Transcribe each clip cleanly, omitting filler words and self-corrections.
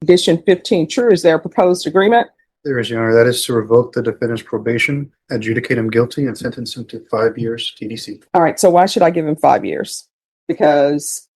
Condition 15 true. Is there a proposed agreement? There is, Your Honor. That is to revoke the defendant's probation, adjudicate him guilty, and sentence him to 5 years TDC. All right. So why should I give him 5 years? Because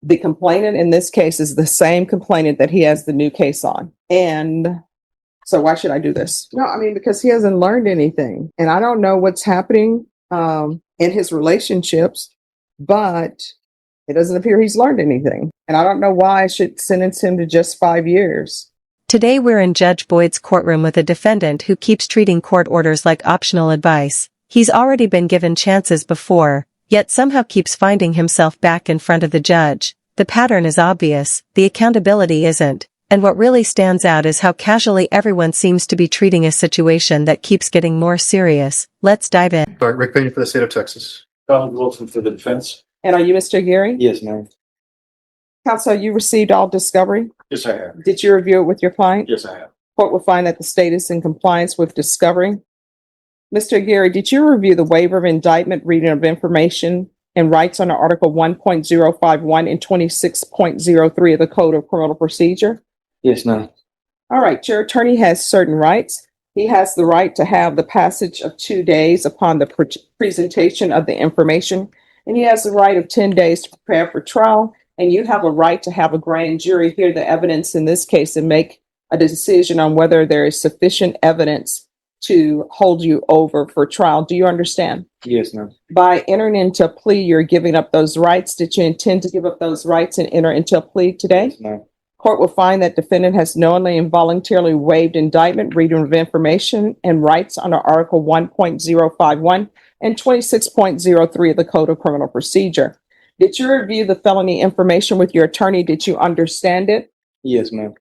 the complainant in this case is the same complainant that he has the new case on. And so why should I do this? No, I mean, because he hasn't learned anything. And I don't know what's happening in his relationships, but it doesn't appear he's learned anything. And I don't know why I should sentence him to just 5 years. Today we're in Judge Boyd's courtroom with a defendant who keeps treating court orders like optional advice. He's already been given chances before, yet somehow keeps finding himself back in front of the judge. The pattern is obvious, the accountability isn't. And what really stands out is how casually everyone seems to be treating a situation that keeps getting more serious. Let's dive in. All right, Rick Payne for the state of Texas. Donald Wilson for the defense. And are you Mr. Aguirre? Yes, ma'am. Counsel, you received all discovery? Yes, I have. Did you review it with your client? Yes, I have. Court will find that the state is in compliance with discovery. Mr. Aguirre, did you review the waiver of indictment, reading of information, and rights under Article 1.051 and 26.03 of the Code of Criminal Procedure? Yes, ma'am. All right, your attorney has certain rights. He has the right to have the passage of 2 days upon the presentation of the information, and he has the right of 10 days to prepare for trial, and you have a right to have a grand jury hear the evidence in this case and make a decision on whether there is sufficient evidence to hold you over for trial. Do you understand? Yes, ma'am. By entering into a plea, you're giving up those rights. Did you intend to give up those rights and enter into a plea today? Yes, ma'am. Court will find that defendant has knowingly and voluntarily waived indictment, reading of information, and rights under Article 1.051 and 26.03 of the Code of Criminal Procedure. Did you review the felony information with your attorney? Did you understand it? Yes, ma'am.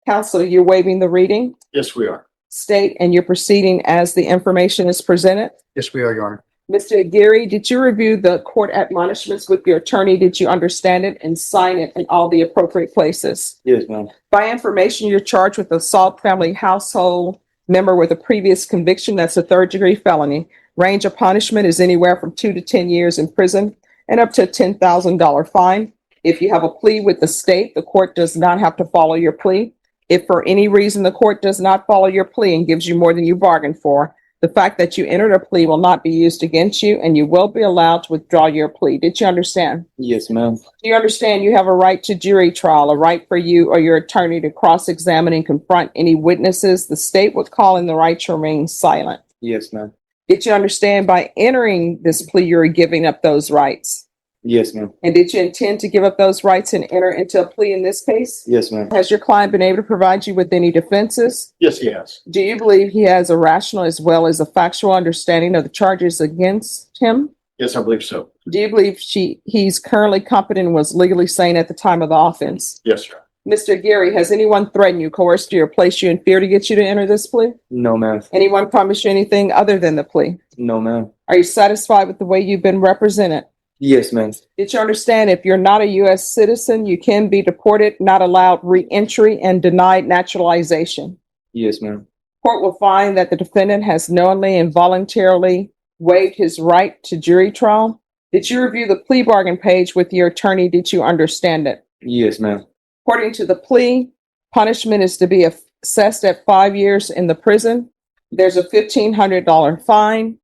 Counsel, you're waiving the reading? Yes, we are. State, and you're proceeding as the information is presented? Yes, we are, Your Honor. Mr. Aguirre, did you review the court admonishments with your attorney? Did you understand it and sign it in all the appropriate places? Yes, ma'am. By information, you're charged with assault family household member with a previous conviction. That's a third-degree felony. Range of punishment is anywhere from 2 to 10 years in prison and up to a $10,000 fine. If you have a plea with the state, the court does not have to follow your plea. If for any reason the court does not follow your plea and gives you more than you bargained for, the fact that you entered a plea will not be used against you, and you will be allowed to withdraw your plea. Did you understand? Yes, ma'am. Do you understand you have a right to jury trial, a right for you or your attorney to cross-examine and confront any witnesses the state would call in the right to remain silent? Yes, ma'am. Did you understand by entering this plea you're giving up those rights? Yes, ma'am. And did you intend to give up those rights and enter into a plea in this case? Yes, ma'am. Has your client been able to provide you with any defenses? Yes, he has. Do you believe he has a rational as well as a factual understanding of the charges against him? Yes, I believe so. Do you believe he's currently competent and was legally sane at the time of the offense? Yes, sir. Mr. Aguirre, has anyone threatened you, coerced you, or placed you in fear to get you to enter this plea? No, ma'am. Anyone promised you anything other than the plea? No, ma'am. Are you satisfied with the way you've been represented? Yes, ma'am. Did you understand if you're not a U.S. citizen, you can be deported, not allowed re-entry, and denied naturalization? Yes, ma'am. Court will find that the defendant has knowingly and voluntarily waived his right to jury trial. Did you review the plea bargain page with your attorney? Did you understand it? Yes, ma'am. According to the plea, punishment is to be assessed at 5 years in the prison. There's a $1,500 fine.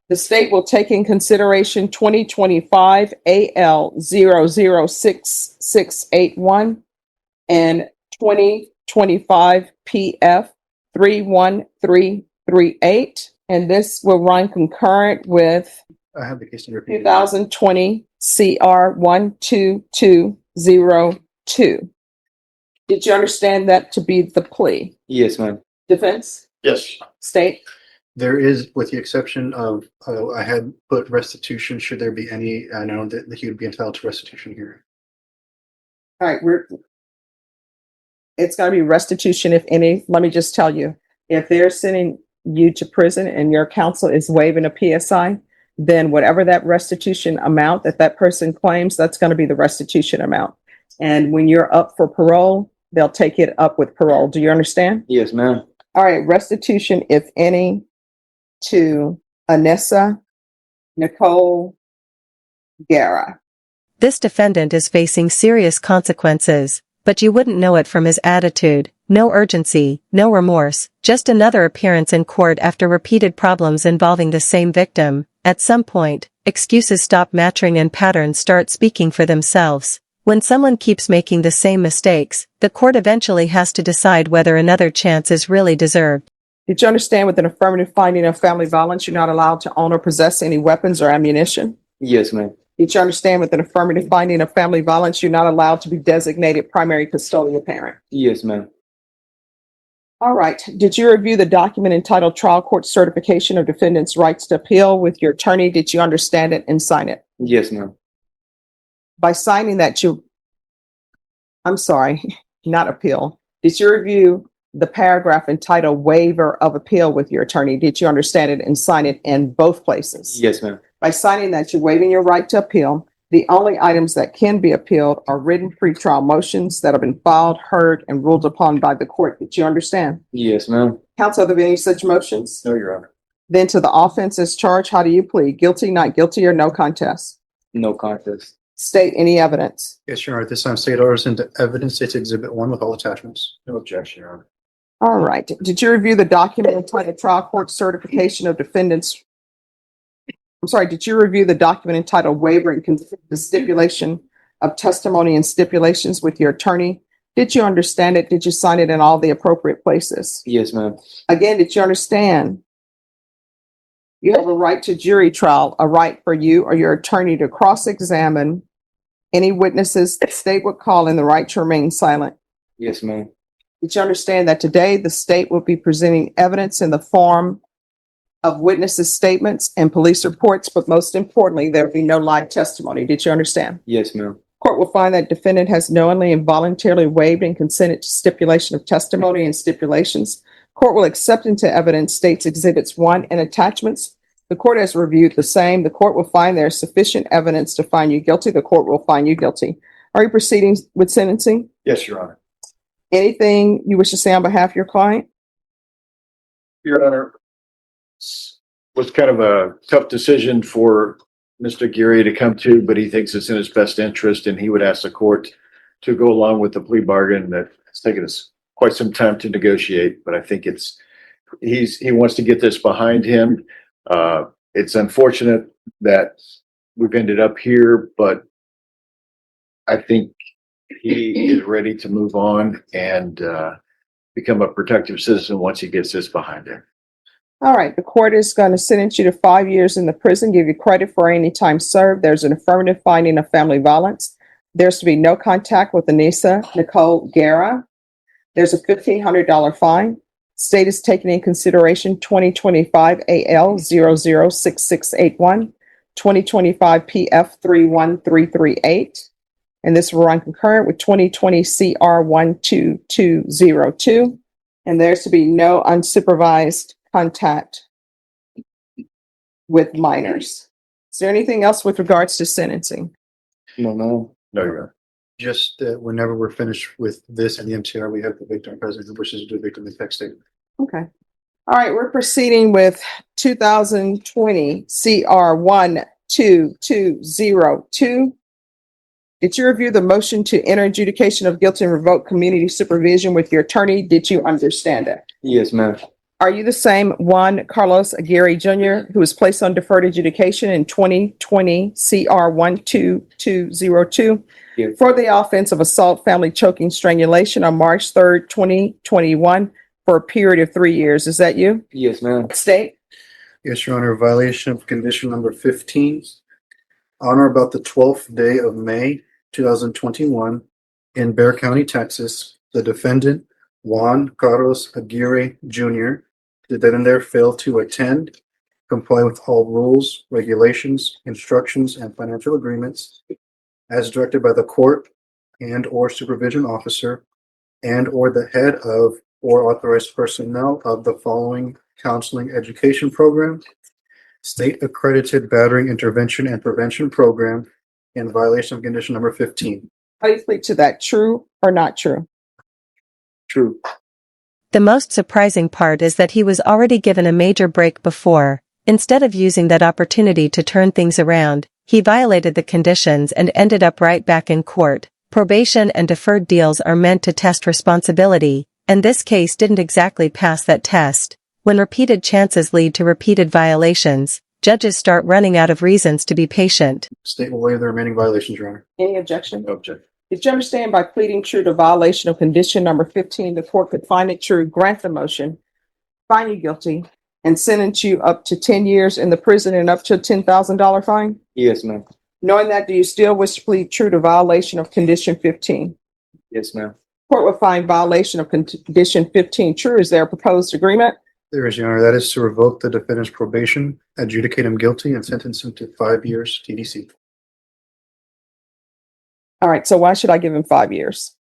The state will take in consideration 2025 AL 006681 and 2025 PF 31338. And this will run concurrent with I have the case number. 2020 CR 12202. Did you understand that to be the plea? Yes, ma'am. Defense? Yes. State? There is, with the exception of, I had put restitution, should there be any, I know that he would be entitled to restitution here. All right, it's going to be restitution, if any. Let me just tell you, if they're sending you to prison and your counsel is waiving a PSI, then whatever that restitution amount that person claims, that's going to be the restitution amount. And when you're up for parole, they'll take it up with parole. Do you understand? Yes, ma'am. All right, restitution, if any, to Anessa Nicole Guerra. This defendant is facing serious consequences, but you wouldn't know it from his attitude. No urgency, no remorse, just another appearance in court after repeated problems involving the same victim. At some point, excuses stop matching and patterns start speaking for themselves. When someone keeps making the same mistakes, the court eventually has to decide whether another chance is really deserved. Did you understand with an affirmative finding of family violence, you're not allowed to own or possess any weapons or ammunition? Yes, ma'am. Did you understand with an affirmative finding of family violence, you're not allowed to be designated primary custodial parent? Yes, ma'am. All right. Did you review the document entitled Trial Court Certification of Defendant's Rights to Appeal with your attorney? Did you understand it and sign it? Yes, ma'am. By signing that I'm sorry, not appeal. Did you review the paragraph entitled Waiver of Appeal with your attorney? Did you understand it and sign it in both places? Yes, ma'am. By signing that, you're waiving your right to appeal. The only items that can be appealed are written pretrial motions that have been filed, heard, and ruled upon by the court. Did you understand? Yes, ma'am. Counsel, are there any such motions? No, Your Honor. Then to the offenses charged, how do you plead? Guilty, not guilty, or no contest? No contest. State any evidence. Yes, Your Honor. At this time, state orders into evidence. It's Exhibit 1 with all attachments. No objection, Your Honor. All right. Did you review the document entitled Trial Court Certification of Defendants? Did you review the document entitled Waiver and the Stipulation of Testimony and Stipulations with your attorney? Did you understand it? Did you sign it in all the appropriate places? Yes, ma'am. Again, did you understand? You have a right to jury trial, a right for you or your attorney to cross-examine any witnesses the state would call and the right to remain silent. Yes, ma'am. Did you understand that today the state will be presenting evidence in the form of witnesses' statements and police reports, but most importantly, there will be no live testimony? Did you understand? Yes, ma'am. Court will find that defendant has knowingly and voluntarily waived and consented to stipulation of testimony and stipulations. Court will accept into evidence states Exhibits 1 and attachments. The court has reviewed the same. The court will find there is sufficient evidence to find you guilty. The court will find you guilty. Are you proceeding with sentencing? Yes, Your Honor. Anything you wish to say on behalf of your client? Your Honor, was kind of a tough decision for Mr. Geary to come to, but he thinks it's in his best interest, and he would ask the court to go along with the plea bargain that it's taken us quite some time to negotiate. But I think he wants to get this behind him. It's unfortunate that we've ended up here, but I think he is ready to move on and become a productive citizen once he gets this behind him. All right. The court is going to sentence you to 5 years in the prison, give you credit for any time served. There's an affirmative finding of family violence. There's to be no contact with Anissa Nicole Guerra. There's a $1,500 fine. State is taking in consideration 2025 AL 006681, 2025 PF 31338. And this will run concurrent with 2020 CR 12202. And there's to be no unsupervised contact with minors. Is there anything else with regards to sentencing? No, ma'am. No, Your Honor. Just whenever we're finished with this and the MTR, we have the victim present who wishes to do a victim impact statement. Okay. All right. We're proceeding with 2020 CR 12202. Did you review the motion to enter adjudication of guilt and revoke community supervision with your attorney? Did you understand it? Yes, ma'am. Are you the same Juan Carlos Aguirre Jr. who was placed on deferred adjudication in 2020 CR 12202 Yes. for the offense of assault, family choking, strangulation on March 3rd, 2021 for a period of 3 years? Is that you? Yes, ma'am. State. Yes, Your Honor. Violation of condition number 15. On or about the 12th day of May, 2021, in Bexar County, Texas, the defendant, Juan Carlos Aguirre Jr., did then and there fail to attend, comply with all rules, regulations, instructions, and financial agreements as directed by the court and or supervision officer and or the head of or authorized personnel of the following counseling education program, state accredited battering intervention and prevention program, in violation of condition number 15. How do you plead to that? True or not true? True. The most surprising part is that he was already given a major break before. Instead of using that opportunity to turn things around, he violated the conditions and ended up right back in court. Probation and deferred deals are meant to test responsibility, and this case didn't exactly pass that test. When repeated chances lead to repeated violations, judges start running out of reasons to be patient. State will waive the remaining violations, Your Honor. Any objection? No objection. Did you understand by pleading true to violation of condition number 15, the court could find it true, grant the motion, find you guilty, and sentence you up to 10 years in the prison and up to a $10,000 fine? Yes, ma'am. Knowing that, do you still wish to plead true to violation of condition 15? Yes, ma'am. Court will find violation of condition 15 true. Is there a proposed agreement? There is, Your Honor. That is to revoke the defendant's probation, adjudicate him guilty, and sentence him to 5 years TDC. All right, so why should I give him 5 years?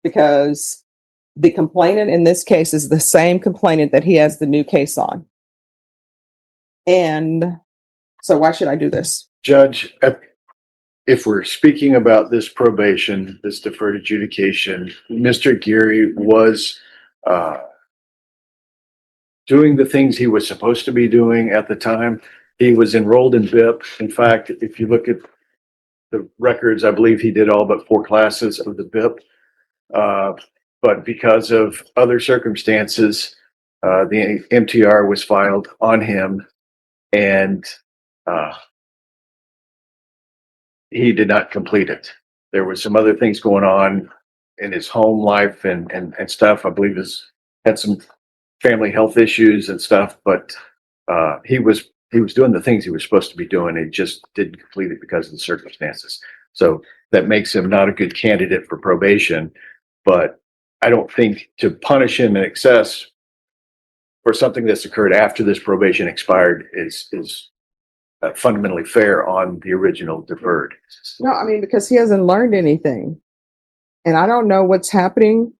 Because the complainant in this case is the same complainant that he has the new case on. And so why should I do this? Judge, if we're speaking about this probation, this deferred adjudication, Mr. Geary was doing the things he was supposed to be doing at the time. He was enrolled in BIP. In fact, if you look at the records, I believe he did all but 4 classes of the BIP. But because of other circumstances, the MTR was filed on him, and he did not complete it. There was some other things going on in his home life and stuff. I believe had some family health issues and stuff, but he was doing the things he was supposed to be doing. He just didn't complete it because of the circumstances. So that makes him not a good candidate for probation. But I don't think to punish him in excess for something that's occurred after this probation expired is fundamentally fair on the original deferred. No, I mean, because he hasn't learned anything. And I don't know what's happening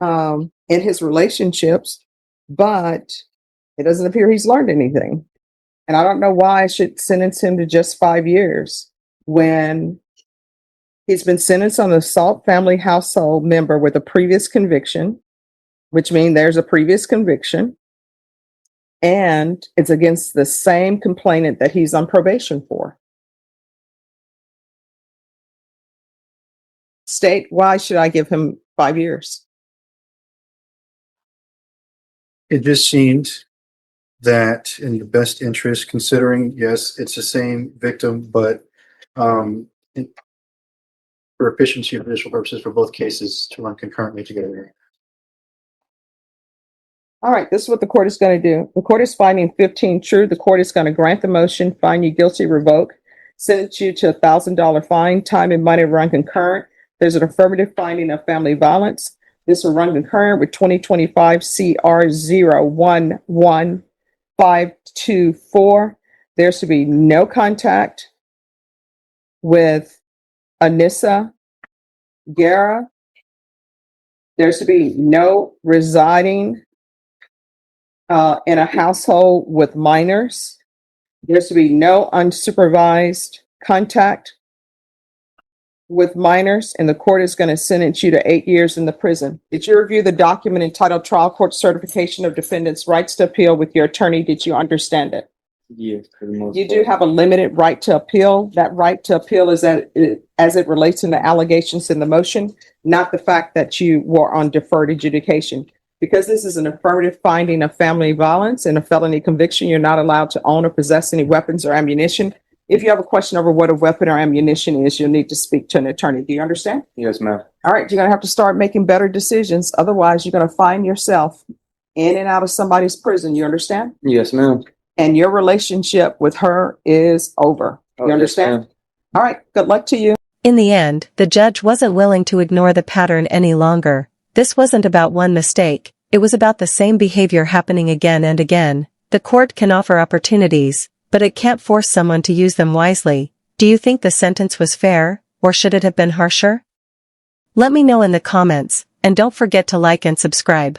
in his relationships, but it doesn't appear he's learned anything. And I don't know why I should sentence him to just 5 years when he's been sentenced on an assault family household member with a previous conviction, which means there's a previous conviction. And it's against the same complainant that he's on probation for. State, why should I give him 5 years? It just seemed that in the best interest, considering, yes, it's the same victim, but for efficiency and judicial purposes for both cases to run concurrently together. All right, this is what the court is going to do. The court is finding 15 true. The court is going to grant the motion, find you guilty, revoke, sentence you to $1,000 fine, time and money run concurrent. There's an affirmative finding of family violence. This will run concurrent with 2025 CR 011524. There should be no contact with Anissa Guerra. There should be no residing in a household with minors. There should be no unsupervised contact with minors, and the court is going to sentence you to 8 years in the prison. Did you review the document entitled Trial Court Certification of Defendant's Rights to Appeal with your attorney? Did you understand it? Yes, for the most You part. do have a limited right to appeal. That right to appeal is that as it relates to the allegations in the motion, not the fact that you were on deferred adjudication. Because this is an affirmative finding of family violence and a felony conviction, you're not allowed to own or possess any weapons or ammunition. If you have a question over what a weapon or ammunition is, you'll need to speak to an attorney. Do you understand? Yes, ma'am. All right, you're going to have to start making better decisions. Otherwise, you're going to find yourself in and out of somebody's prison. You understand? Yes, ma'am. And your relationship with her is over. Oh, You understand? yes, All right, good luck to you. In the end, the judge wasn't willing to ignore the pattern any longer. This wasn't about one mistake. It was about the same behavior happening again and again. The court can offer opportunities, but it can't force someone to use them wisely. Do you think the sentence was fair, or should it have been harsher? Let me know in the comments, and don't forget to like and subscribe.